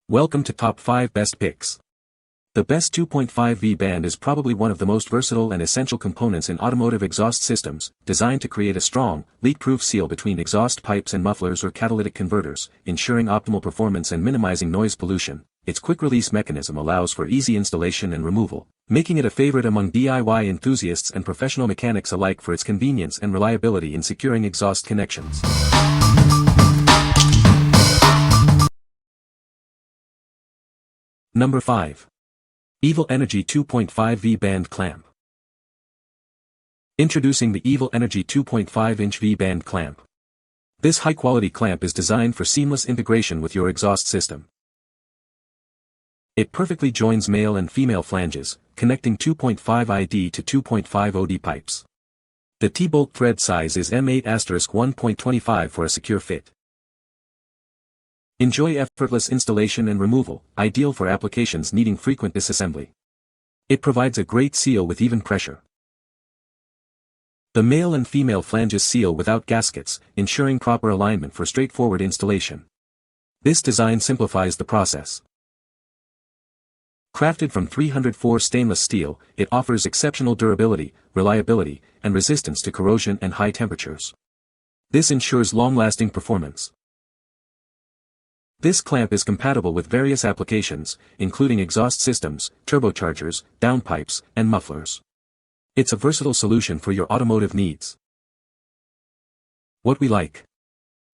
Welcome to Top 5 Best Picks. The best 2.5 V-band is probably one of the most versatile and essential components in automotive exhaust systems, designed to create a strong, leak-proof seal between exhaust pipes and mufflers or catalytic converters, ensuring optimal performance and minimizing noise pollution. Its quick-release mechanism allows for easy installation and removal, making it a favorite among DIY enthusiasts and professional mechanics alike for its convenience and reliability in securing exhaust connections. Number 5. Evil Energy 2.5 V-band clamp. Introducing the Evil Energy 2.5-inch V-band clamp. This high-quality clamp is designed for seamless integration with your exhaust system. It perfectly joins male and female flanges, connecting 2.5 ID to 2.5 OD pipes. The T-bolt thread size is M8*1.25 for a secure fit. Enjoy effortless installation and removal, ideal for applications needing frequent disassembly. It provides a great seal with even pressure. The male and female flanges seal without gaskets, ensuring proper alignment for straightforward installation. This design simplifies the process. Crafted from 304 stainless steel, it offers exceptional durability, reliability, and resistance to corrosion and high temperatures. This ensures long-lasting performance. This clamp is compatible with various applications, including exhaust systems, turbochargers, downpipes, and mufflers. It's a versatile solution for your automotive needs. What we like.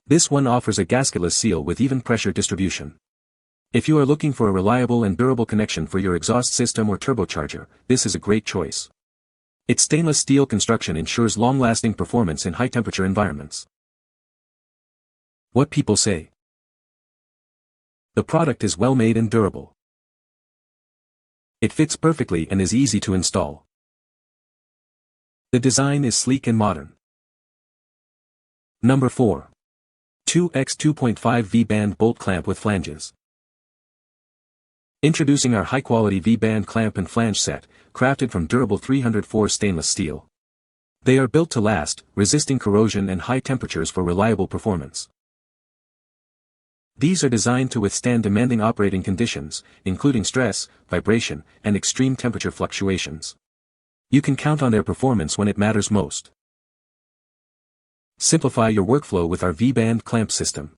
This one offers a gasketless seal with even pressure distribution. If you are looking for a reliable and durable connection for your exhaust system or turbocharger, this is a great choice. Its stainless steel construction ensures long-lasting performance in high-temperature environments. What people say. The product is well made and durable. It fits perfectly and is easy to install. The design is sleek and modern. Number 4. 2x 2.5 V-band bolt clamp with flanges. Introducing our high-quality V-band clamp and flange set, crafted from durable 304 stainless steel. They are built to last, resisting corrosion and high temperatures for reliable performance. These are designed to withstand demanding operating conditions, including stress, vibration, and extreme temperature fluctuations. You can count on their performance when it matters most. Simplify your workflow with our V-band clamp system.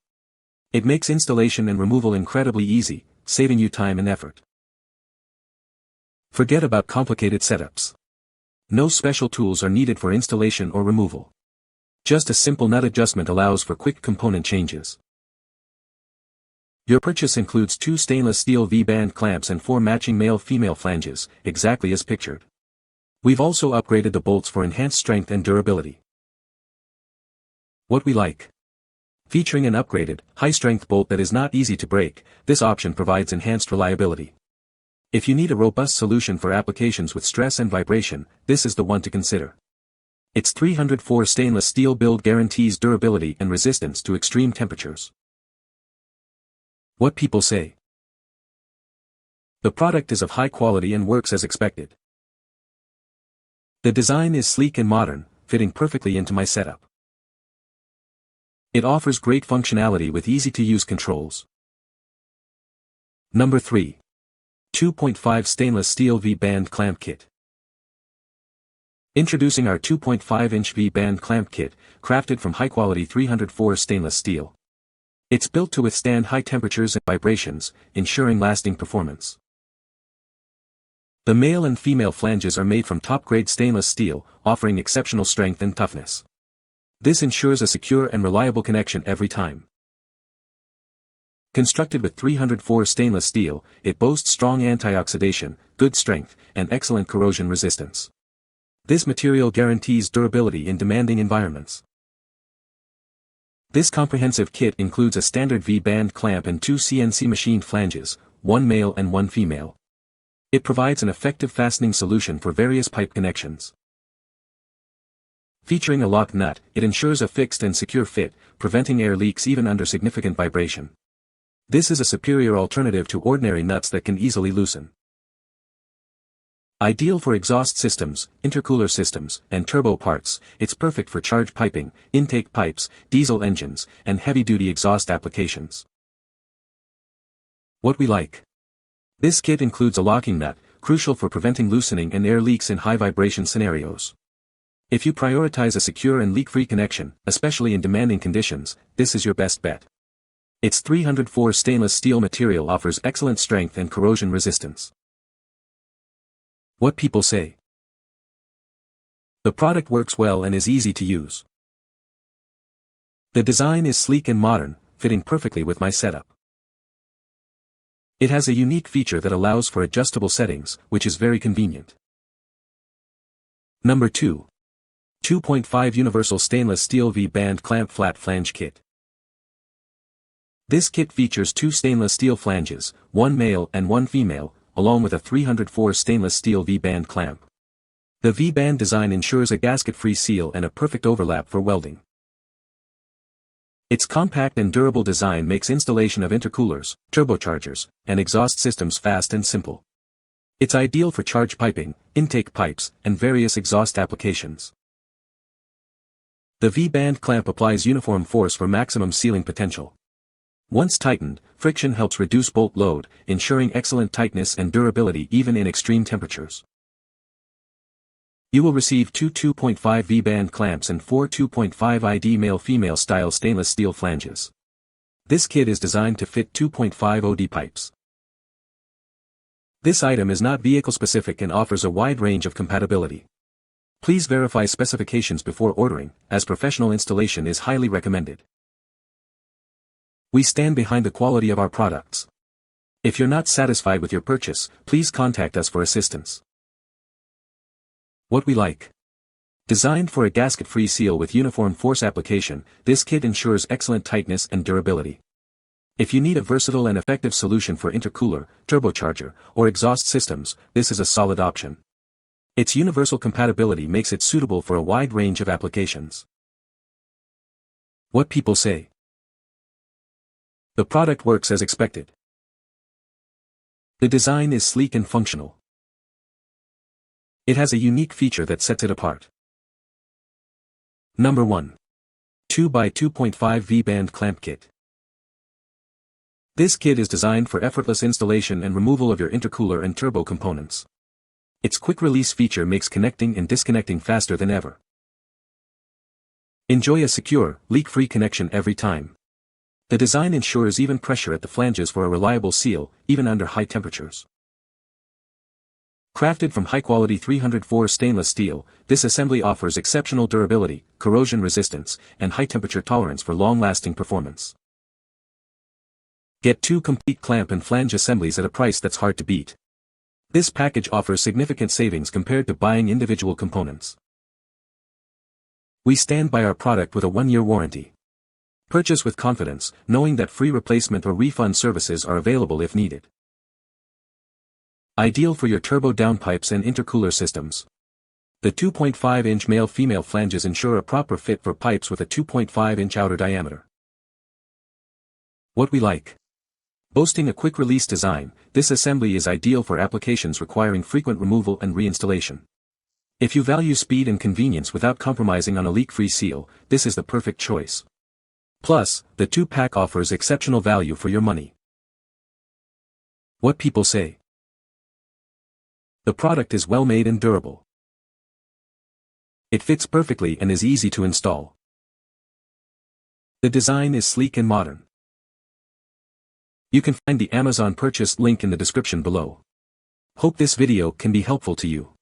It makes installation and removal incredibly easy, saving you time and effort. Forget about complicated setups. No special tools are needed for installation or removal. Just a simple nut adjustment allows for quick component changes. Your purchase includes 2 stainless steel V-band clamps and 4 matching male-female flanges, exactly as pictured. We've also upgraded the bolts for enhanced strength and durability. What we like. Featuring an upgraded, high-strength bolt that is not easy to break, this option provides enhanced reliability. If you need a robust solution for applications with stress and vibration, this is the one to consider. Its 304 stainless steel build guarantees durability and resistance to extreme temperatures. What people say. The product is of high quality and works as expected. The design is sleek and modern, fitting perfectly into my setup. It offers great functionality with easy-to-use controls. Number 3. 2.5 Stainless Steel V-band Clamp Kit. Introducing our 2.5-inch V-band clamp kit, crafted from high-quality 304 stainless steel. It's built to withstand high temperatures and vibrations, ensuring lasting performance. The male and female flanges are made from top-grade stainless steel, offering exceptional strength and toughness. This ensures a secure and reliable connection every time. Constructed with 304 stainless steel, it boasts strong anti-oxidation, good strength, and excellent corrosion resistance. This material guarantees durability in demanding environments. This comprehensive kit includes a standard V-band clamp and 2 CNC machined flanges, 1 male and 1 female. It provides an effective fastening solution for various pipe connections. Featuring a lock nut, it ensures a fixed and secure fit, preventing air leaks even under significant vibration. This is a superior alternative to ordinary nuts that can easily loosen. Ideal for exhaust systems, intercooler systems, and turbo parts, it's perfect for charge piping, intake pipes, diesel engines, and heavy-duty exhaust applications. What we like. This kit includes a locking nut, crucial for preventing loosening and air leaks in high vibration scenarios. If you prioritize a secure and leak-free connection, especially in demanding conditions, this is your best bet. Its 304 stainless steel material offers excellent strength and corrosion resistance. What people say. The product works well and is easy to use. The design is sleek and modern, fitting perfectly with my setup. It has a unique feature that allows for adjustable settings, which is very convenient. Number 2. 2.5 Universal Stainless Steel V-Band Clamp Flat Flange Kit. This kit features 2 stainless steel flanges, one male and one female, along with a 304 stainless steel V-band clamp. The V-band design ensures a gasket-free seal and a perfect overlap for welding. Its compact and durable design makes installation of intercoolers, turbochargers, and exhaust systems fast and simple. It's ideal for charge piping, intake pipes, and various exhaust applications. The V-band clamp applies uniform force for maximum sealing potential. Once tightened, friction helps reduce bolt load, ensuring excellent tightness and durability even in extreme temperatures. You will receive 2 2.5 V-band clamps and 4 2.5 ID male-female style stainless steel flanges. This kit is designed to fit 2.5 OD pipes. This item is not vehicle-specific and offers a wide range of compatibility. Please verify specifications before ordering, as professional installation is highly recommended. We stand behind the quality of our products. If you're not satisfied with your purchase, please contact us for assistance. What we like. Designed for a gasket-free seal with uniform force application, this kit ensures excellent tightness and durability. If you need a versatile and effective solution for intercooler, turbocharger, or exhaust systems, this is a solid option. Its universal compatibility makes it suitable for a wide range of applications. What people say. The product works as expected. The design is sleek and functional. It has a unique feature that sets it apart. Number 1. 2x2.5 V-band clamp kit. This kit is designed for effortless installation and removal of your intercooler and turbo components. Its quick-release feature makes connecting and disconnecting faster than ever. Enjoy a secure, leak-free connection every time. The design ensures even pressure at the flanges for a reliable seal, even under high temperatures. Crafted from high-quality 304 stainless steel, this assembly offers exceptional durability, corrosion resistance, and high-temperature tolerance for long-lasting performance. Get 2 complete clamp and flange assemblies at a price that's hard to beat. This package offers significant savings compared to buying individual components. We stand by our product with a 1-year warranty. Purchase with confidence, knowing that free replacement or refund services are available if needed. Ideal for your turbo downpipes and intercooler systems. The 2.5-inch male-female flanges ensure a proper fit for pipes with a 2.5-inch outer diameter. What we like. Boasting a quick-release design, this assembly is ideal for applications requiring frequent removal and reinstallation. If you value speed and convenience without compromising on a leak-free seal, this is the perfect choice. Plus, the 2-pack offers exceptional value for your money. What people say. The product is well made and durable. It fits perfectly and is easy to install. The design is sleek and modern. You can find the Amazon purchase link in the description below. Hope this video can be helpful to you.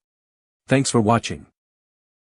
Thanks for watching.